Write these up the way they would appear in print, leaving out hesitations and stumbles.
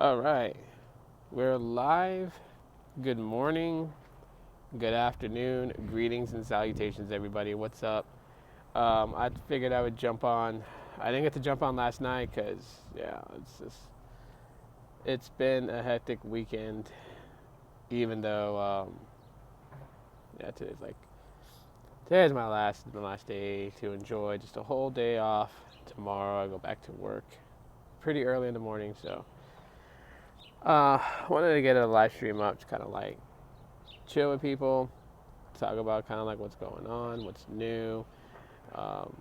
All right, we're live. Good morning, good afternoon, greetings and salutations, everybody. What's up? I figured I would jump on. I didn't get to jump on last night because, yeah, it's been a hectic weekend. Even though, yeah, today's my last day to enjoy just a whole day off. Tomorrow I go back to work pretty early in the morning, so wanted to get a live stream up to kind of like chill with people, talk about kind of like what's going on, what's new, um,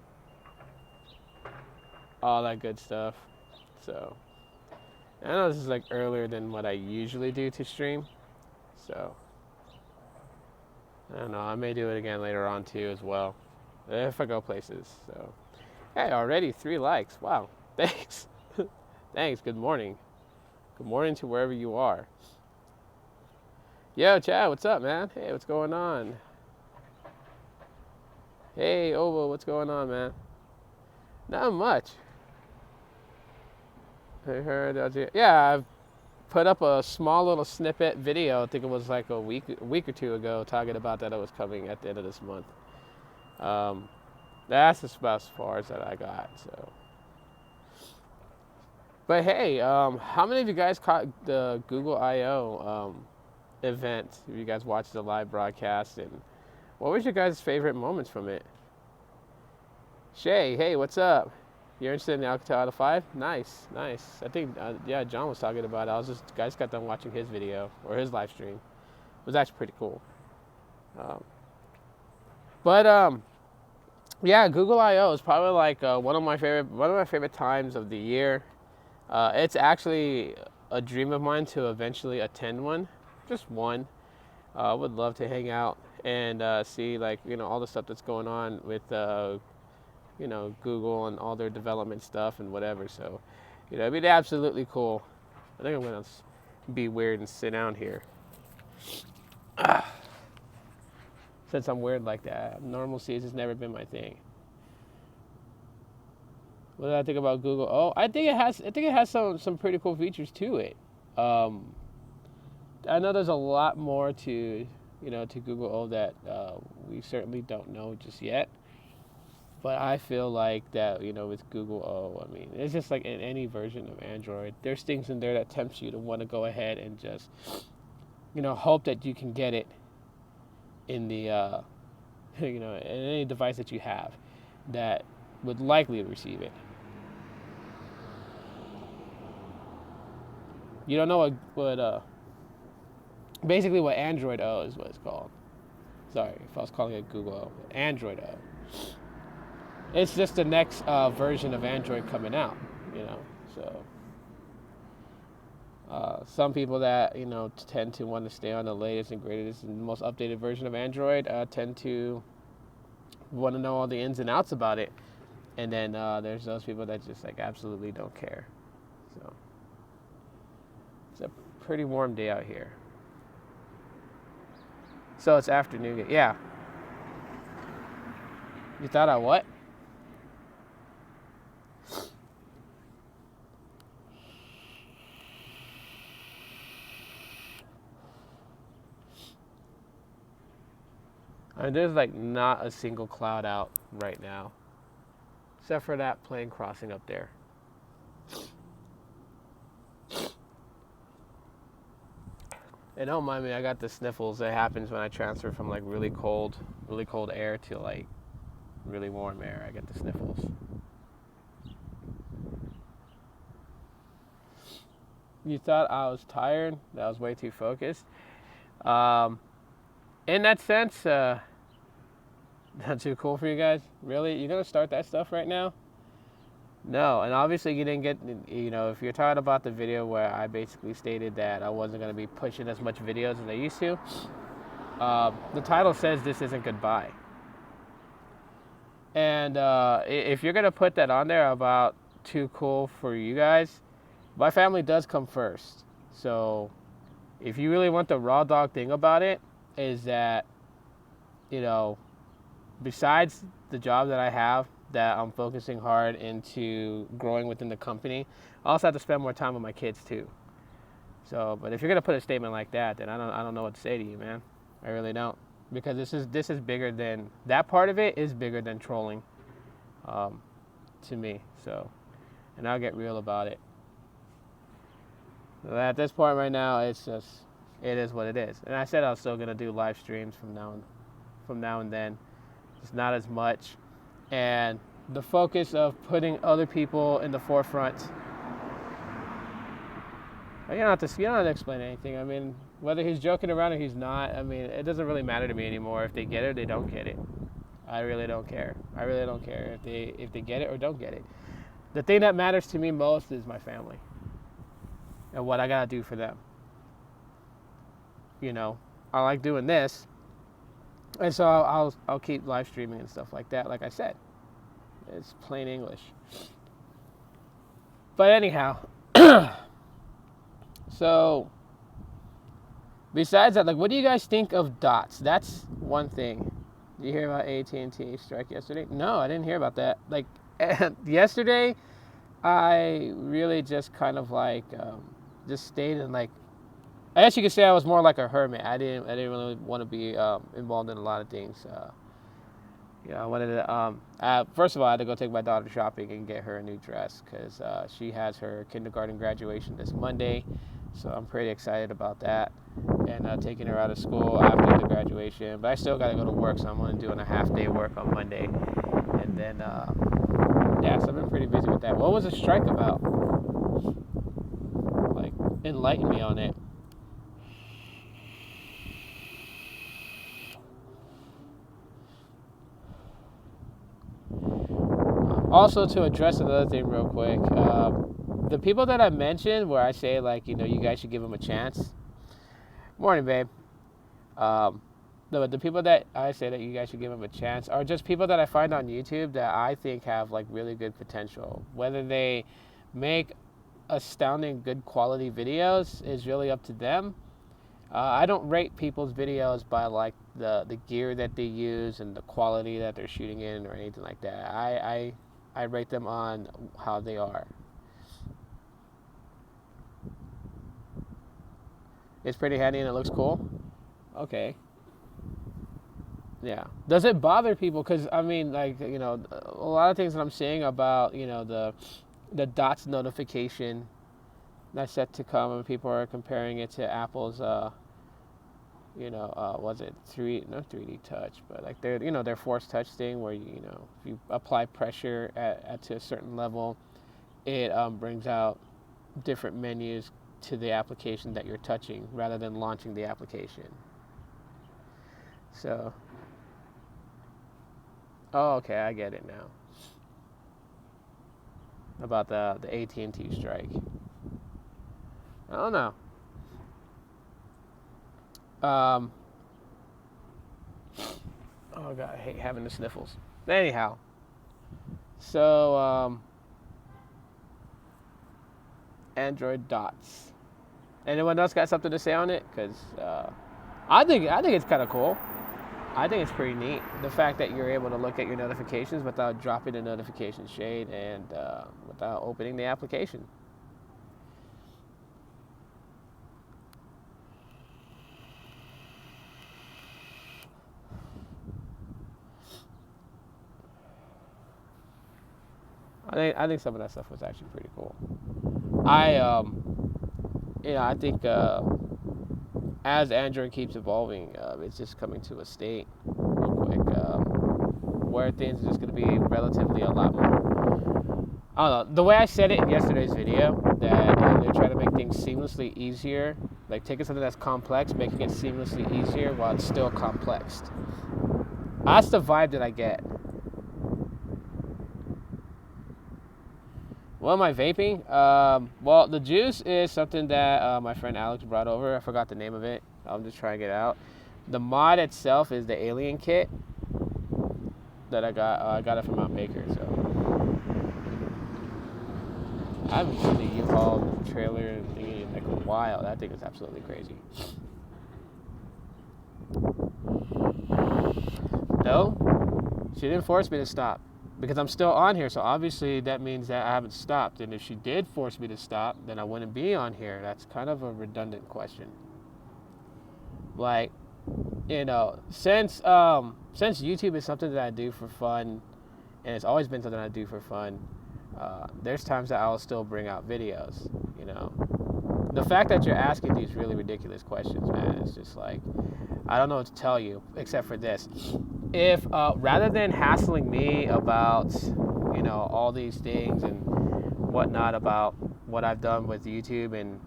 all that good stuff. So I know this is like earlier than what I usually do to stream, so I don't know. I may do it again later on too as well, if I go places. So hey, already 3 likes. Wow, thanks, thanks. Good morning. Good morning to wherever you are. Yo, Chad, what's up, man? Hey, what's going on? Hey, Ovo, what's going on, man? Not much. I heard that. Yeah, I've put up a small little snippet video. I think it was like a week or two ago, talking about that it was coming at the end of this month. That's about as far as that I got. So, but hey, how many of you guys caught the Google I/O event? If you guys watched the live broadcast, and what was your guys' favorite moments from it? Shay, hey, what's up? You're interested in the Alcatel out of 5? Nice, nice. I think, yeah, John was talking about it. Guys got done watching his video, or his live stream. It was actually pretty cool. But yeah, Google I/O is probably like one of my favorite times of the year. It's actually a dream of mine to eventually attend one, just one. I would love to hang out and see all the stuff that's going on with Google and all their development stuff and whatever. So, it'd be absolutely cool. I think I'm gonna be weird and sit down here. Since I'm weird like that, normalcy has never been my thing. What do I think about Google? Oh, I think it has some pretty cool features to it. I know there's a lot more to Google O that we certainly don't know just yet. But I feel like that, with Google O, I mean, it's just like in any version of Android, there's things in there that tempts you to want to go ahead and just, hope that you can get it in the, in any device that you have that would likely receive it. You don't know basically what Android O is what it's called. Sorry if I was calling it Google O. Android O. It's just the next version of Android coming out, So some people that tend to want to stay on the latest and greatest and most updated version of Android tend to want to know all the ins and outs about it, and then there's those people that just like absolutely don't care. So it's a pretty warm day out here. So it's afternoon. Yeah. You thought I what? I mean, there's like not a single cloud out right now, except for that plane crossing up there. And don't mind me, I got the sniffles. It happens when I transfer from like really cold air to like really warm air. I get the sniffles. You thought I was tired? That I was way too focused. In that sense, not too cool for you guys? Really? You're gonna start that stuff right now? No, and obviously you didn't get, if you're talking about the video where I basically stated that I wasn't gonna be pushing as much videos as I used to, the title says this isn't goodbye. And if you're gonna put that on there about too cool for you guys, my family does come first. So if you really want the raw dog thing about it, is that, besides the job that I have, that I'm focusing hard into growing within the company, I also have to spend more time with my kids too. So, but if you're gonna put a statement like that, then I don't know what to say to you, man. I really don't, because this is bigger than that part of it is bigger than trolling, um, to me. So, and I'll get real about it. So at this point right now, it's just it is what it is. And I said I was still gonna do live streams from now and then, just not as much. And the focus of putting other people in the forefront. You don't have to explain anything. I mean, whether he's joking around or he's not, I mean, it doesn't really matter to me anymore. If they get it or they don't get it, I really don't care. I really don't care if they get it or don't get it. The thing that matters to me most is my family and what I gotta do for them. You know, I like doing this, and so I'll keep live streaming and stuff like that. Like I said, it's plain English. But anyhow. So, besides that, like, what do you guys think of dots? That's one thing. Did you hear about AT&T strike yesterday? No, I didn't hear about that. Like, yesterday, I really just kind of like just stayed in, like, I guess you could say I was more like a hermit. I didn't really want to be involved in a lot of things. I wanted to, first of all, I had to go take my daughter shopping and get her a new dress because she has her kindergarten graduation this Monday. So I'm pretty excited about that, and taking her out of school after the graduation. But I still got to go to work, so I'm only doing a half-day work on Monday. And then, yeah, so I've been pretty busy with that. What was the strike about? Like, enlighten me on it. Also, to address another thing real quick, the people that I mentioned where I say, like, you guys should give them a chance. Morning, babe. The people that I say that you guys should give them a chance are just people that I find on YouTube that I think have, like, really good potential. Whether they make astounding good quality videos is really up to them. I don't rate people's videos by, like, the gear that they use and the quality that they're shooting in or anything like that. I rate them on how they are. It's pretty handy and it looks cool. Okay. Yeah. Does it bother people? Because, I mean, like, a lot of things that I'm seeing about, the dots notification that's set to come, and people are comparing it to Apple's, was it 3D touch, but like their force touch thing where, if you apply pressure at to a certain level, it brings out different menus to the application that you're touching rather than launching the application. So, oh, okay, I get it now. About the AT&T strike. I don't know. Oh God, I hate having the sniffles. Anyhow, so Android dots. Anyone else got something to say on it? Because I think it's kind of cool. I think it's pretty neat. The fact that you're able to look at your notifications without dropping the notification shade and without opening the application. I think some of that stuff was actually pretty cool. I think as Android keeps evolving, it's just coming to a state real quick where things are just going to be relatively a lot more. I don't know. The way I said it in yesterday's video, that they're trying to make things seamlessly easier, like taking something that's complex, making it seamlessly easier while it's still complex. That's the vibe that I get. What am I vaping? Well, the juice is something that my friend Alex brought over. I forgot the name of it. I'm just trying it out. The mod itself is the Alien Kit that I got. I got it from Mount Baker. So I haven't seen the U-Haul trailer thingy in like a while. That thing is absolutely crazy. No, she didn't force me to stop. because I'm still on here. So obviously that means that I haven't stopped. And if she did force me to stop, then I wouldn't be on here. That's kind of a redundant question. Like, since YouTube is something that I do for fun, and it's always been something I do for fun, there's times that I'll still bring out videos. The fact that you're asking these really ridiculous questions, man, it's just like, I don't know what to tell you except for this. If rather than hassling me about all these things and whatnot about what I've done with YouTube, and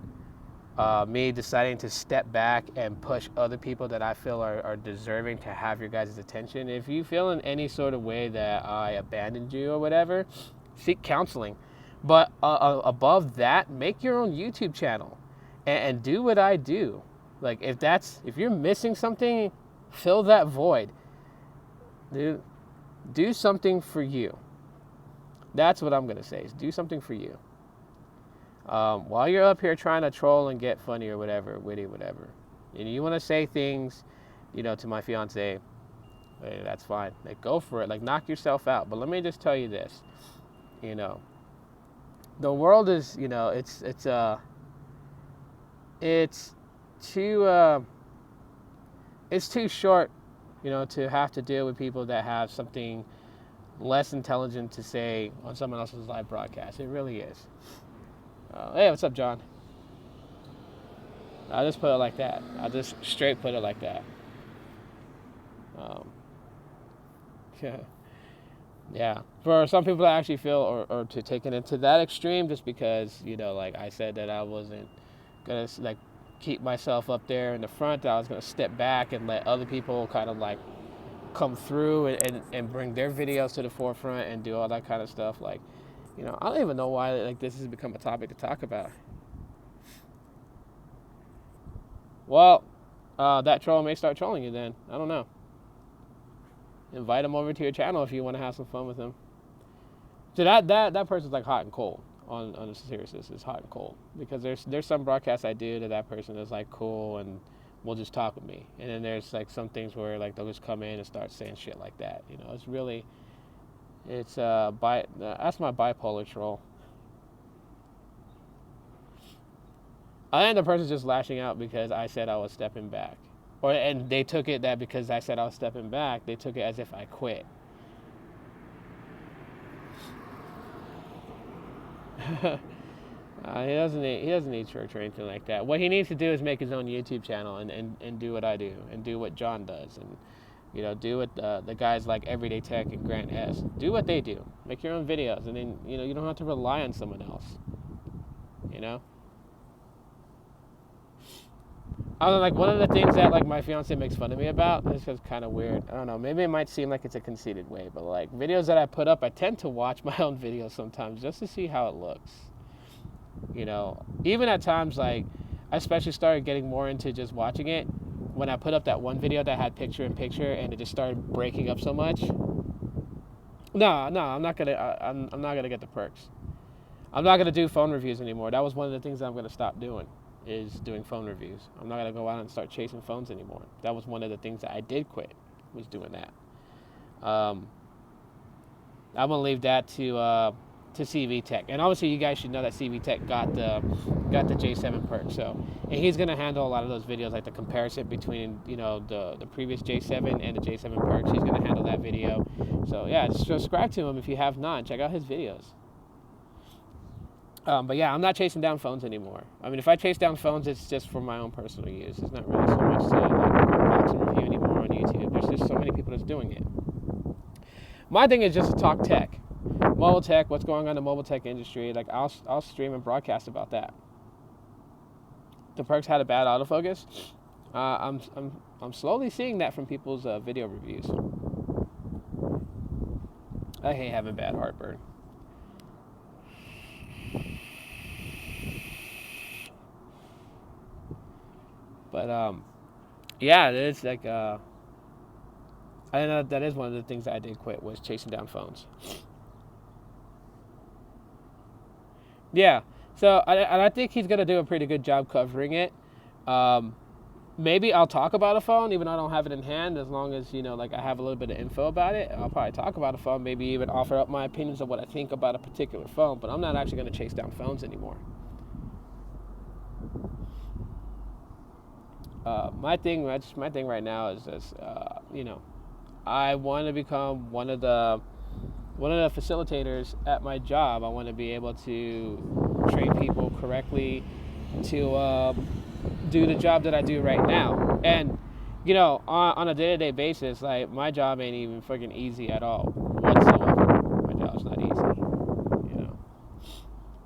me deciding to step back and push other people that I feel are deserving to have your guys' attention, if you feel in any sort of way that I abandoned you or whatever, seek counseling. But above that, make your own YouTube channel and do what I do. Like, if you're missing something, fill that void. Do something for you. That's what I'm going to say, is do something for you. While you're up here trying to troll and get funny or whatever, witty, whatever, and you want to say things, to my fiance, hey, that's fine. Like, go for it. Like, knock yourself out. But let me just tell you this, the world is, it's too short, to have to deal with people that have something less intelligent to say on someone else's live broadcast. It really is. Hey, what's up, John? I'll just put it like that. I'll just straight put it like that. Yeah. For some people, I actually feel, or to take it into that extreme, just because, like I said, that I wasn't gonna like keep myself up there in the front. That I was gonna step back and let other people kind of like come through and bring their videos to the forefront and do all that kind of stuff. Like, I don't even know why like this has become a topic to talk about. Well, that troll may start trolling you then. I don't know. Invite him over to your channel if you want to have some fun with him. So that person's like hot and cold on the seriousness. It's hot and cold, because there's some broadcasts I do that person is like cool and will just talk with me, and then there's like some things where like they'll just come in and start saying shit like that. It's really, that's my bipolar troll. And the person's just lashing out because I said I was stepping back. And they took it that because I said I was stepping back, they took it as if I quit. He doesn't need church or anything like that. What he needs to do is make his own YouTube channel and do what I do and do what John does, and do what the guys like Everyday Tech and Grant S. Do what they do. Make your own videos, and then you don't have to rely on someone else. Like, one of the things that like my fiance makes fun of me about, this is kind of weird. I don't know. Maybe it might seem like it's a conceited way, but like videos that I put up, I tend to watch my own videos sometimes just to see how it looks. Even at times, like, I especially started getting more into just watching it when I put up that one video that had picture-in-picture and it just started breaking up so much. No, I'm not gonna get the perks. I'm not gonna do phone reviews anymore. That was one of the things that I'm gonna stop doing, is doing phone reviews. I'm not gonna go out and start chasing phones anymore. That was one of the things that I did quit, was doing that. I'm gonna leave that to CV Tech, and obviously you guys should know that CV Tech got the J7 perk. So, and he's gonna handle a lot of those videos, like the comparison between the previous J7 and the J7 perks. He's gonna handle that video. So yeah, just subscribe to him if you have not. Check out his videos. But yeah, I'm not chasing down phones anymore. I mean, if I chase down phones, it's just for my own personal use. It's not really so much to like unbox and review anymore on YouTube. There's just so many people that's doing it. My thing is just to talk tech, mobile tech, what's going on in the mobile tech industry. Like, I'll stream and broadcast about that. The perks had a bad autofocus. I'm slowly seeing that from people's video reviews. I hate having bad heartburn. But yeah, it's like I know that is one of the things that I did quit, was chasing down phones. Yeah, so I think he's gonna do a pretty good job covering it. maybe I'll talk about a phone even though I don't have it in hand, as long as, like I have a little bit of info about it. I'll probably talk about a phone, maybe even offer up my opinions of what I think about a particular phone, but I'm not actually going to chase down phones anymore. My thing right now is this, I want to become one of the facilitators at my job. I want to be able to train people correctly to do the job that I do right now. And on a day-to-day basis, like, my job ain't even freaking easy at all whatsoever. My job's not easy.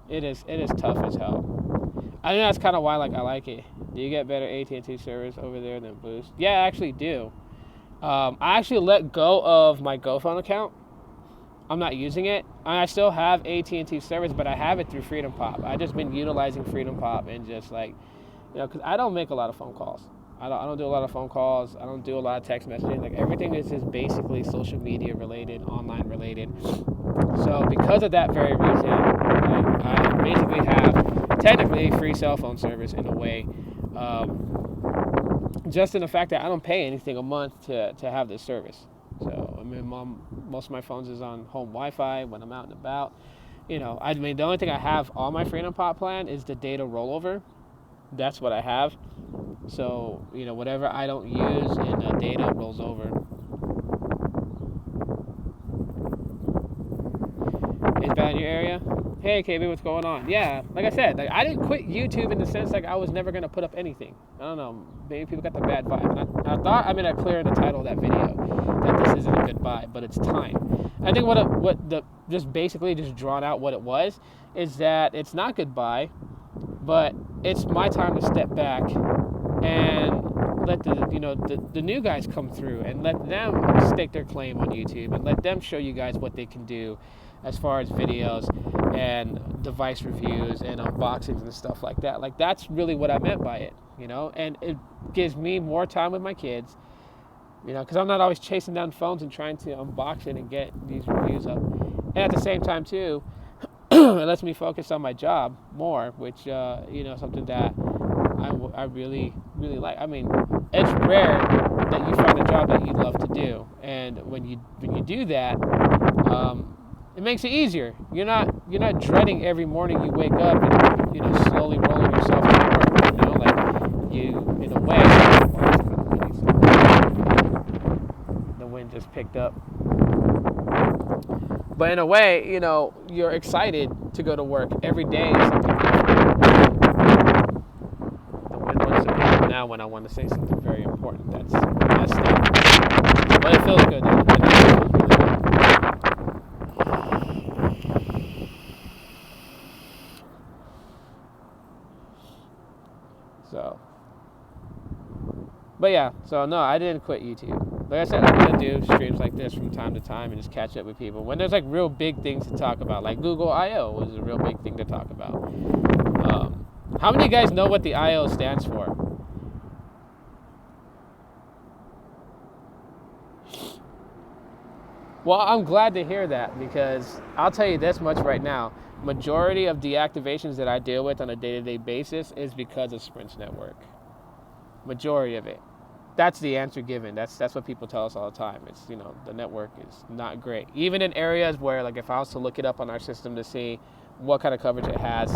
It is tough as hell. I think that's kind of why, like, I like it. Do you get better AT&T service over there than Boost? Yeah, I actually do. I actually let go of my GoPhone account. I'm not using it. I still have AT&T service, but I have it through Freedom Pop. I've just been utilizing Freedom Pop and just, like, because I don't make a lot of phone calls. I don't do a lot of phone calls. I don't do a lot of text messaging. Like, everything is just basically social media related, online related. So because of that very reason, I basically have technically free cell phone service in a way. Just in the fact that I don't pay anything a month to have this service. So, I mean, most of my phones is on home Wi-Fi when I'm out and about. The only thing I have on my Freedom Pop plan is the data rollover. That's what I have. So, whatever I don't use and the data rolls over. Is bad in your area? Hey, KB, what's going on? Yeah, like I said, like, I didn't quit YouTube in the sense like I was never going to put up anything. I don't know. Maybe people got the bad vibe. And I thought I made it clear in the title of that video that this isn't a goodbye, but it's time. I think just basically drawn out what it was is that it's not goodbye, but it's my time to step back and let the new guys come through and let them stake their claim on YouTube and let them show you guys what they can do as far as videos and device reviews and unboxings and stuff like that. Like, that's really what I meant by it, and it gives me more time with my kids, because I'm not always chasing down phones and trying to unbox it and get these reviews up. And at the same time too, it lets me focus on my job more, which something that I really, really like. I mean, it's rare that you find a job that you love to do, and when you do that, it makes it easier. You're not dreading every morning you wake up and slowly rolling yourself to work. Like, you, in a way, the wind just picked up. But in a way, you're excited to go to work every day. Is something different. The wind wants to pick up now when I want to say something very important. That's that. But it feels good. The wind feels really good. So, but yeah, so no, I didn't quit YouTube. Like I said, I'm going to do streams like this from time to time and just catch up with people. When there's like real big things to talk about, like Google I/O was a real big thing to talk about. How many of you guys know what the I/O stands for? Well, I'm glad to hear that, because I'll tell you this much right now. Majority of deactivations that I deal with on a day-to-day basis is because of Sprint's network. Majority of it. That's the answer given. That's what people tell us all the time. It's, the network is not great. Even in areas where, like, if I was to look it up on our system to see what kind of coverage it has,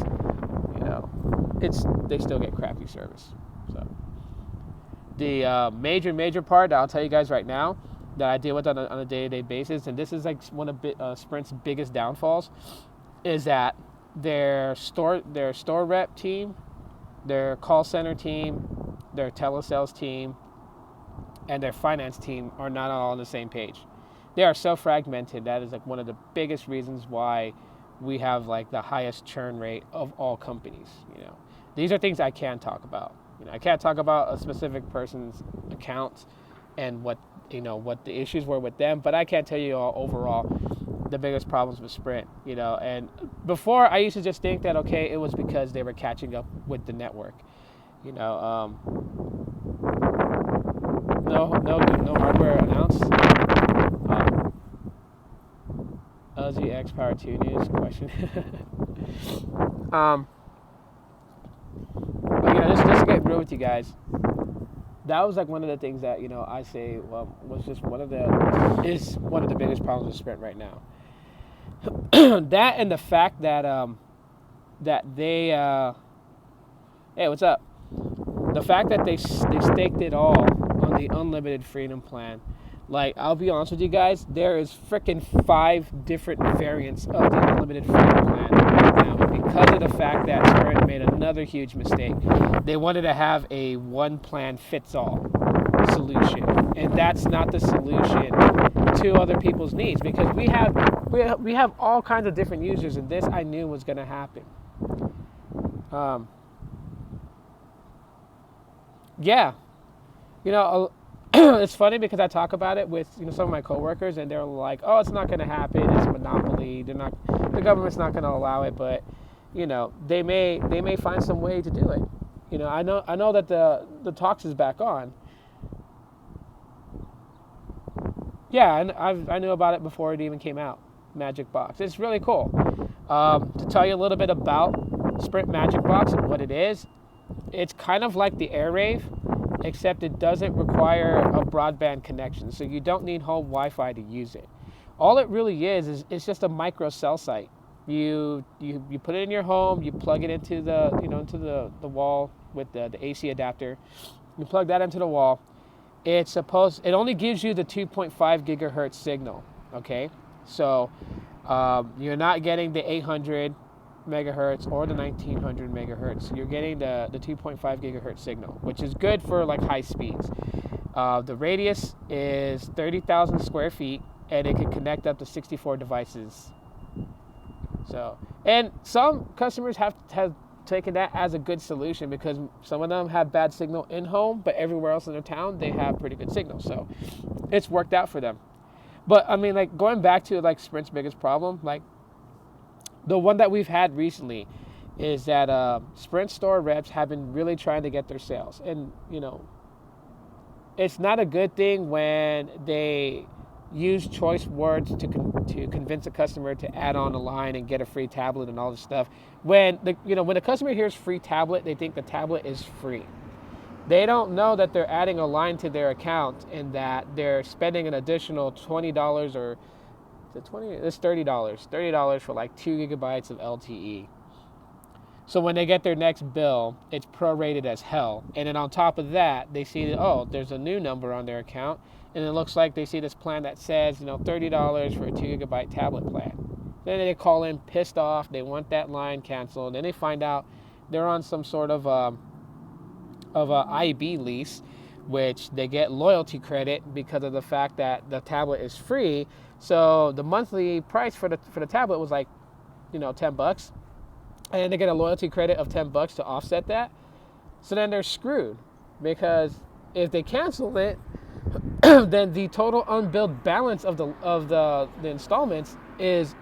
they still get crappy service. So the major part that I'll tell you guys right now that I deal with on a day-to-day basis, and this is like one of Sprint's biggest downfalls, is that their store rep team, their call center team, their telesales team, and their finance team are not all on the same page. They are so fragmented. That is like one of the biggest reasons why we have like the highest churn rate of all companies. These are things I can talk about. I can't talk about a specific person's account and what the issues were with them, but I can tell you all overall the biggest problems with Sprint. And before I used to just think that, okay, it was because they were catching up with the network. No hardware announced. LG X Power 2 news question. But just to get real with you guys, that was like one of the things that I say was just one of the biggest problems with Sprint right now. That and the fact that they hey, what's up? The fact that they staked it all on the unlimited freedom plan. Like, I'll be honest with you guys, there is freaking 5 different variants of the unlimited freedom plan right now because of the fact that Sprint made another huge mistake. They wanted to have a one plan fits all solution, and that's not the solution to other people's needs, because we have all kinds of different users, and this I knew was going to happen. Yeah, it's funny because I talk about it with some of my coworkers, and they're like, "Oh, it's not going to happen. It's a monopoly. The government's not going to allow it." But they may find some way to do it. I know that the talks is back on. Yeah, and I knew about it before it even came out. Magic Box. It's really cool. To tell you a little bit about Sprint Magic Box and what it is, it's kind of like the AirRave, except it doesn't require a broadband connection, so you don't need home Wi-Fi to use it. All it really is it's just a micro cell site. You put it in your home, you plug it into the wall with the AC adapter. You plug that into the wall. It only gives you the 2.5 gigahertz signal. Okay, so you're not getting the 800 megahertz or the 1900 megahertz. You're getting the 2.5 gigahertz signal, which is good for like high speeds. The radius is 30,000 square feet, and it can connect up to 64 devices. So, and some customers have taken that as a good solution, because some of them have bad signal in home, but everywhere else in their town they have pretty good signal. So it's worked out for them. But I mean, like, going back to like Sprint's biggest problem, like the one that we've had recently is that Sprint store reps have been really trying to get their sales. And, it's not a good thing when they use choice words to convince a customer to add on a line and get a free tablet and all this stuff. When when a customer hears free tablet, they think the tablet is free. They don't know that they're adding a line to their account and that they're spending an additional $20 or it's $30 for like 2 gigabytes of LTE. So when they get their next bill, it's prorated as hell. And then on top of that, they see that, oh, there's a new number on their account, and it looks like they see this plan that says, $30 for a 2 gigabyte tablet plan. Then they call in pissed off. They want that line canceled. And then they find out they're on some sort of a IB lease, which they get loyalty credit because of the fact that the tablet is free. So the monthly price for the tablet was like, $10, and they get a loyalty credit of $10 to offset that. So then they're screwed, because if they cancel it, then the total unbilled balance of the installments is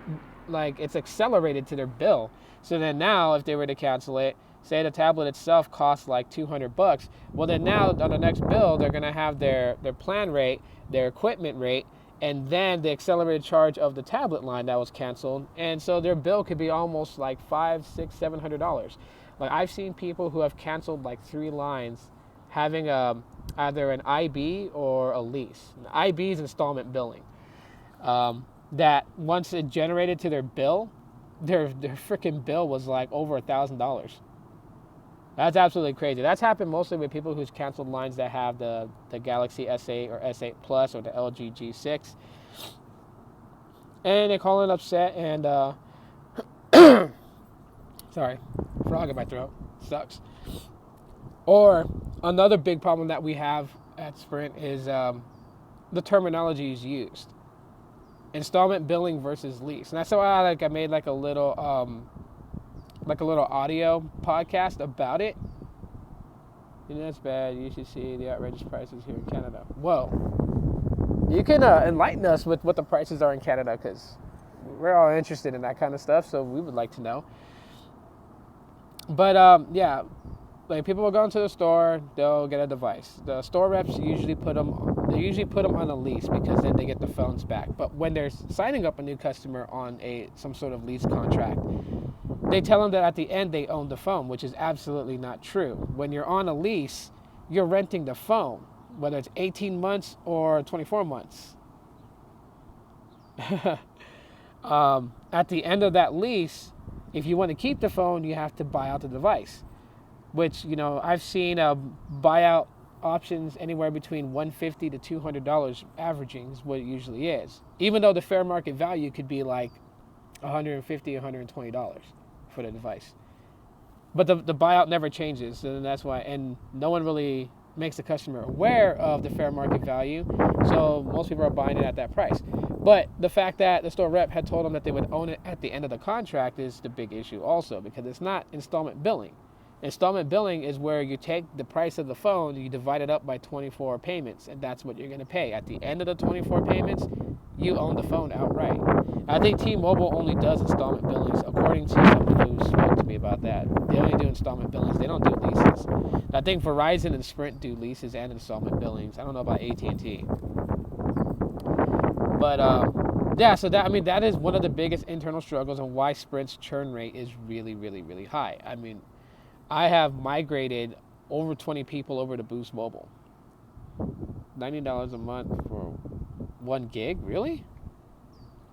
like, it's accelerated to their bill. So then now, if they were to cancel it, say the tablet itself costs like $200, well then now on the next bill they're gonna have their plan rate, their equipment rate, and then the accelerated charge of the tablet line that was canceled, and so their bill could be almost like $500, $600, $700. Like, I've seen people who have canceled like 3 lines, having either an IB or a lease. An IB is installment billing. That once it generated to their bill, their freaking bill was like over $1,000. That's absolutely crazy. That's happened mostly with people who's canceled lines that have the Galaxy S8 or S8 Plus or the LG G6. And they call it upset and, sorry, frog in my throat. Sucks. Or another big problem that we have at Sprint is the terminology is used. Installment billing versus lease. And that's why I made like a little audio podcast about it. That's bad. You should see the outrageous prices here in Canada. Whoa. You can enlighten us with what the prices are in Canada, because we're all interested in that kind of stuff, so we would like to know. But yeah, like, people will go into the store, they'll get a device. The store reps usually put them on a lease, because then they get the phones back. But when they're signing up a new customer on some sort of lease contract, they tell them that at the end they own the phone, which is absolutely not true. When you're on a lease, you're renting the phone, whether it's 18 months or 24 months. At the end of that lease, if you want to keep the phone, you have to buy out the device, which, I've seen buyout options anywhere between $150 to $200 averaging is what it usually is, even though the fair market value could be like $150, $120 for the device. But the buyout never changes, and that's why, and no one really makes the customer aware of the fair market value, so most people are buying it at that price. But the fact that the store rep had told them that they would own it at the end of the contract is the big issue also, because it's not installment billing. Installment billing is where you take the price of the phone, you divide it up by 24 payments, and that's what you're going to pay. At the end of the 24 payments, you own the phone outright. I think T-Mobile only does installment billings, according to someone who spoke to me about that. They only do installment billings. They don't do leases. I think Verizon and Sprint do leases and installment billings. I don't know about AT&T. But yeah, so that is one of the biggest internal struggles and why Sprint's churn rate is really, really, really high. I mean, I have migrated over 20 people over to Boost Mobile. $90 a month for 1 gig? Really?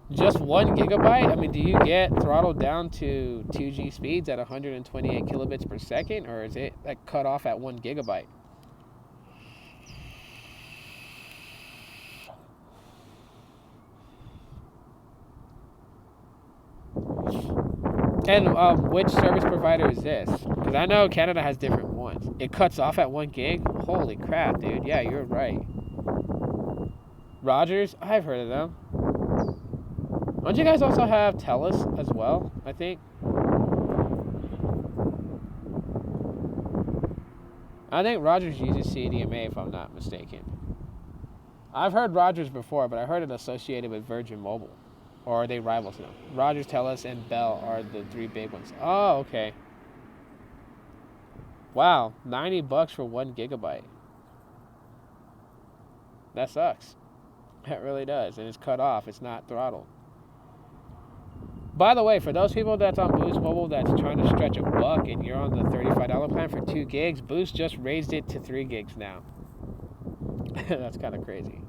Just 1 gigabyte? I mean, do you get throttled down to 2G speeds at 128 kilobits per second, or is it like cut off at 1 gigabyte? And which service provider is this? Because I know Canada has different ones. It cuts off at 1 gig? Holy crap, dude. Yeah, you're right. Rogers? I've heard of them. Don't you guys also have TELUS as well, I think? I think Rogers uses CDMA, if I'm not mistaken. I've heard Rogers before, but I heard it associated with Virginmobile. Or are they rivals now? Rogers, TELUS, and Bell are the 3 big ones. Oh, okay. Wow, $90 for 1 gigabyte. That sucks. That really does. And it's cut off. It's not throttled. By the way, for those people that's on Boost Mobile that's trying to stretch a buck and you're on the $35 plan for 2 gigs, Boost just raised it to 3 gigs now. That's kind of crazy.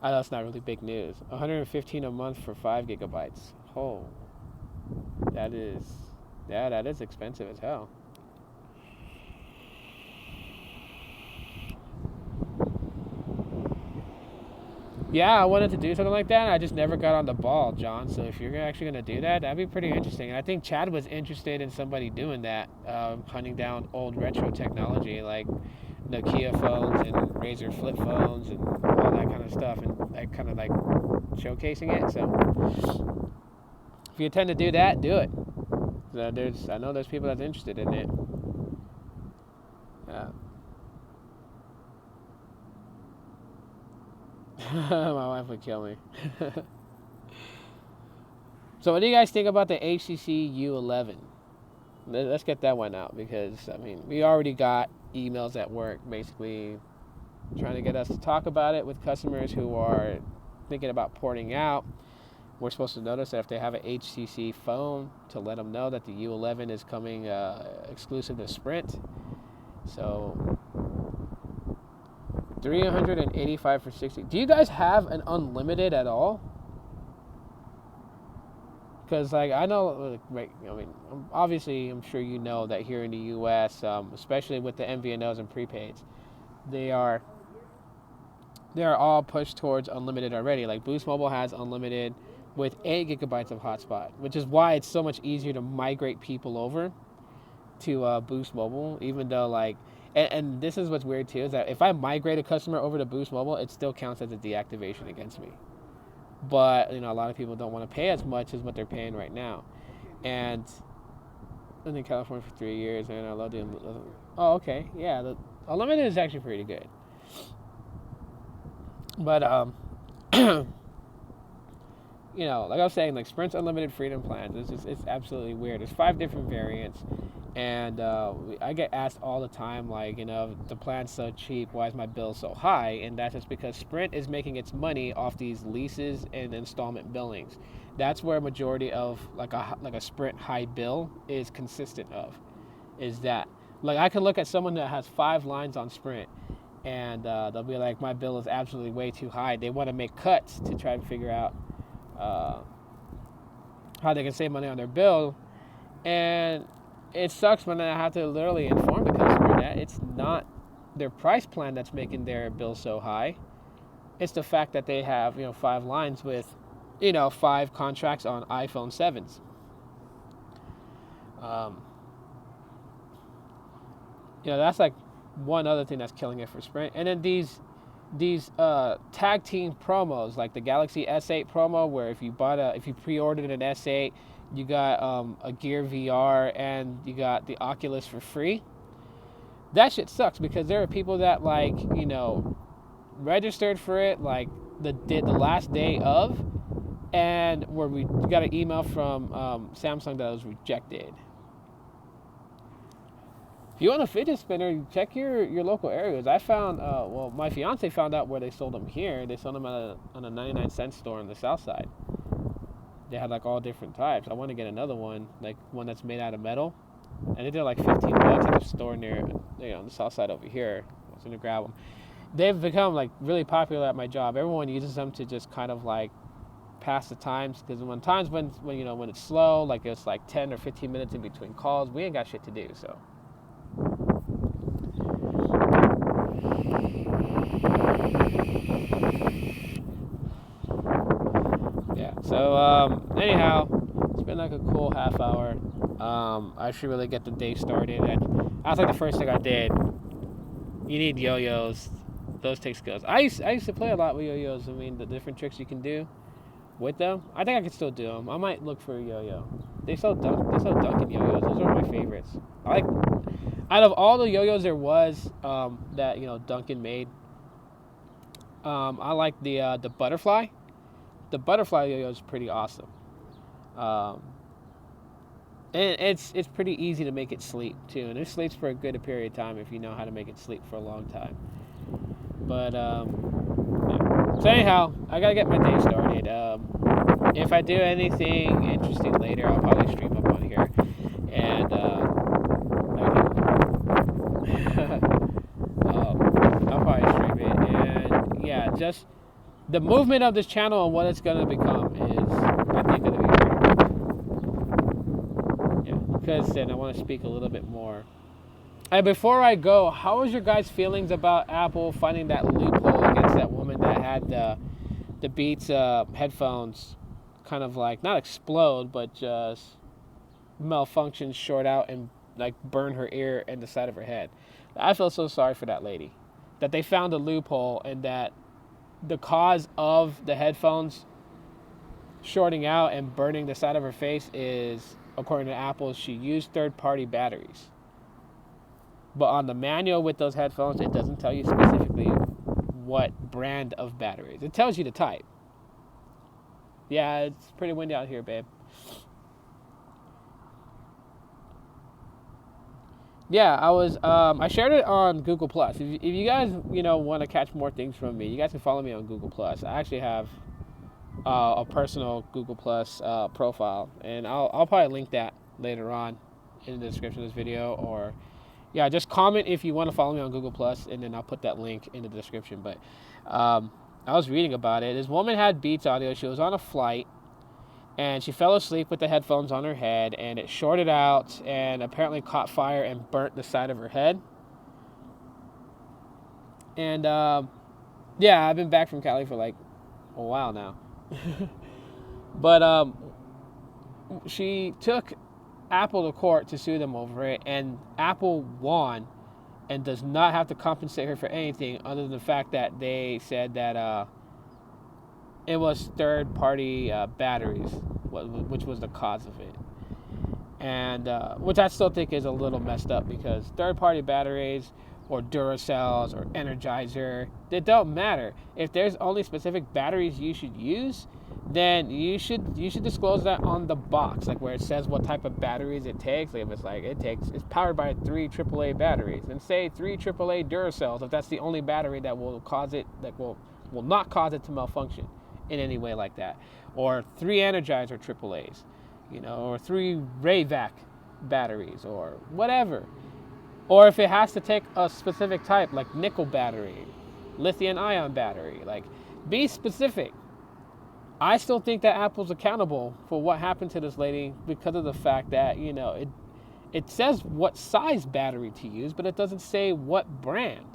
I know it's not really big news. $115 a month for 5 gigabytes. Oh, that is expensive as hell. Yeah, I wanted to do something like that. I just never got on the ball, John. So if you're actually going to do that, that'd be pretty interesting. And I think Chad was interested in somebody doing that, hunting down old retro technology like Nokia phones and Razr flip phones and all that kind of stuff, and like kind of like showcasing it. So if you intend to do that, do it. I know there's people that's interested in it. My wife would kill me. So what do you guys think about the HTC U11? Let's get that one out, because I mean, we already got emails at work basically trying to get us to talk about it with customers who are thinking about porting out. We're supposed to notice that if they have an HTC phone, to let them know that the U11 is coming exclusive to Sprint. So $385 for 60. Do you guys have an unlimited at all? Because like I know, I mean, obviously I'm sure you know that here in the U.S., especially with the MVNOs and prepaids, they are all pushed towards unlimited already. Like Boost Mobile has unlimited with 8 gigabytes of hotspot, which is why it's so much easier to migrate people over to Boost Mobile, even though like, and this is what's weird too, is that if I migrate a customer over to Boost Mobile, it still counts as a deactivation against me. But a lot of people don't want to pay as much as what they're paying right now. And I'm in California for 3 years, and I love doing. Oh, okay, yeah, the unlimited is actually pretty good. But like I was saying, like Sprint's unlimited freedom plans, it's absolutely weird. There's 5 different variants, and I get asked all the time, like, the plan's so cheap, why is my bill so high? And that's just because Sprint is making its money off these leases and installment billings. That's where a majority of like a Sprint high bill is consistent of, is that. Like I could look at someone that has 5 lines on Sprint, and they'll be like, my bill is absolutely way too high. They want to make cuts to try and figure out uh, how they can save money on their bill, and it sucks when I have to literally inform the customer that it's not their price plan that's making their bill so high. It's the fact that they have 5 lines with 5 contracts on iPhone 7s. Um, that's like one other thing that's killing it for Sprint. And then these tag team promos, like the Galaxy S8 promo, where if you pre-ordered an S8, you got a Gear VR and you got the Oculus for free. That shit sucks because there are people that registered for it like the last day of, and where we got an email from Samsung that was rejected. If you want a fidget spinner, check your local areas. I found, my fiance found out where they sold them here. They sold them on a 99-cent store on the south side. They had like all different types. I want to get another one, like one that's made out of metal. And they did like $15 at the store near, on the south side over here. I was going to grab them. They've become like really popular at my job. Everyone uses them to just kind of like pass the times, because when it's slow, like it's like 10 or 15 minutes in between calls, we ain't got shit to do, so. Yeah, so anyhow, it's been like a cool half hour. I should really get the day started. And that's like the first thing I did. You need yo-yos. Those take skills. I used to play a lot with yo-yos. I mean, the different tricks you can do with them. I think I can still do them. I might look for a yo-yo. They sell Dunkin' yo-yos. Those are my favorites. Out of all the yo-yos there was that Dunkin' made, I like the butterfly. The butterfly yo-yo is pretty awesome. And it's pretty easy to make it sleep too, and it sleeps for a good period of time if you know how to make it sleep for a long time. But yeah. So anyhow, I gotta get my day started. If I do anything interesting later, I'll probably stream up on here, and I'll probably stream it. And yeah, just the movement of this channel and what it's gonna become is, I think, gonna be great. Yeah, because then I want to speak a little bit more. And before I go, how was your guys' feelings about Apple finding that loophole against that woman that had the Beats headphones kind of like not explode, but just malfunction, short out, and like burn her ear and the side of her head? I feel so sorry for that lady. That they found a loophole, and that the cause of the headphones shorting out and burning the side of her face is, according to Apple, she used third-party batteries. But on the manual with those headphones, it doesn't tell you specifically what brand of batteries. It tells you the type. Yeah, it's pretty windy out here, babe. Yeah, I shared it on Google Plus. If you guys, want to catch more things from me, you guys can follow me on Google Plus. I actually have a personal Google Plus profile, and I'll probably link that later on in the description of this video, or yeah, just comment if you want to follow me on Google Plus, and then I'll put that link in the description. But I was reading about it. This woman had Beats audio. She was on a flight, and she fell asleep with the headphones on her head, and it shorted out and apparently caught fire and burnt the side of her head. And yeah, I've been back from Cali for like a while now. But she took Apple to court to sue them over it, and Apple won and does not have to compensate her for anything other than the fact that they said that it was third-party batteries, which was the cause of it. And which I still think is a little messed up, because third-party batteries or Duracells or Energizer, they don't matter. If there's only specific batteries you should use, then you should disclose that on the box, like where it says what type of batteries it takes. Like if it's like it's powered by 3 AAA batteries, and say 3 AAA Duracells, if that's the only battery that will cause it, that will not cause it to malfunction in any way like that, or 3 Energizer AAAs, or 3 Rayvac batteries, or whatever. Or if it has to take a specific type, like nickel battery, lithium ion battery, like be specific. I still think that Apple's accountable for what happened to this lady because of the fact that, it says what size battery to use, but it doesn't say what brand.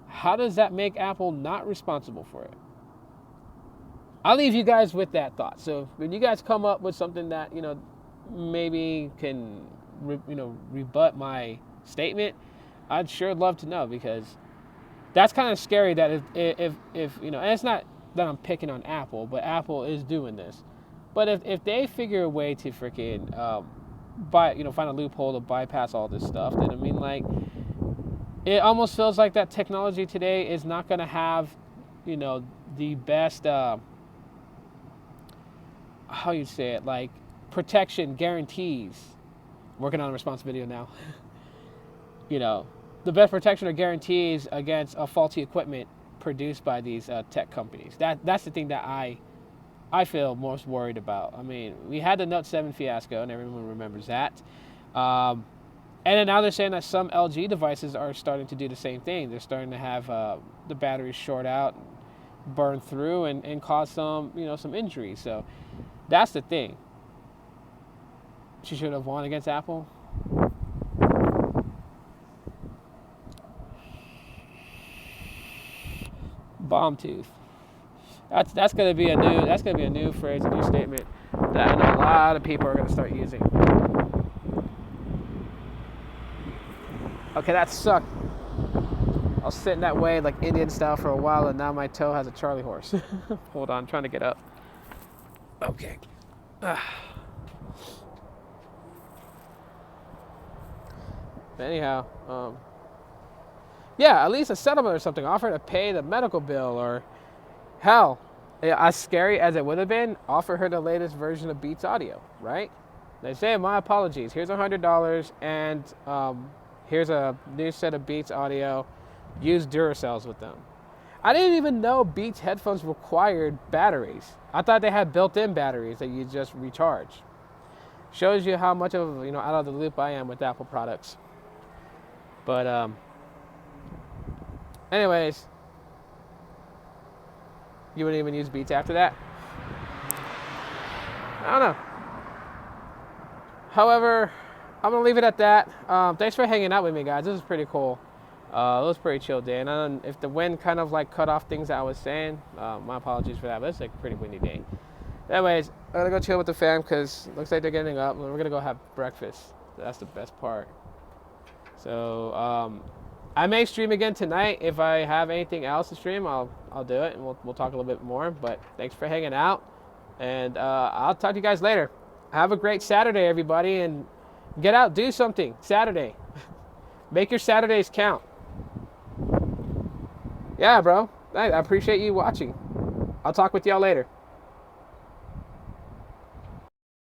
How does that make Apple not responsible for it? I'll leave you guys with that thought. So when you guys come up with something that, maybe can, rebut my statement, I'd sure love to know, because that's kind of scary that if and it's not that I'm picking on Apple, but Apple is doing this. But if they figure a way to freaking find a loophole to bypass all this stuff, then I mean, like, it almost feels like that technology today is not going to have, the best, how you say it, like protection guarantees. Working on a response video now. The best protection or guarantees against faulty equipment produced by these tech companies. That's the thing that I feel most worried about. I mean, we had the Note 7 fiasco, and everyone remembers that. And then now they're saying that some LG devices are starting to do the same thing. They're starting to have the batteries short out, burn through, and cause some injuries. So that's the thing. She should have won against Apple. Bomb tooth. That's gonna be a new phrase, a new statement that I know a lot of people are gonna start using. Okay, that sucked. I was sitting that way like Indian style for a while, and now my toe has a Charlie horse. Hold on, I'm trying to get up. Okay. Anyhow, yeah, at least a settlement or something. Offer to pay the medical bill, or hell, as scary as it would have been, offer her the latest version of Beats Audio, right? They say, my apologies, here's $100, and here's a new set of Beats Audio. Use Duracells with them. I didn't even know Beats headphones required batteries. I thought they had built-in batteries that you just recharge. Shows you how much of out of the loop I am with Apple products. But anyways, you wouldn't even use Beats after that? I don't know. However, I'm gonna leave it at that. Thanks for hanging out with me, guys. This is pretty cool. It was a pretty chill day, and if the wind kind of like cut off things that I was saying, my apologies for that. But it's like a pretty windy day. Anyways, I'm gonna go chill with the fam because looks like they're getting up, and we're gonna go have breakfast. That's the best part. So I may stream again tonight. If I have anything else to stream, I'll do it, and we'll talk a little bit more. But thanks for hanging out, and I'll talk to you guys later. Have a great Saturday, everybody, and get out, do something Saturday. Make your Saturdays count. Yeah, bro. I appreciate you watching. I'll talk with y'all later.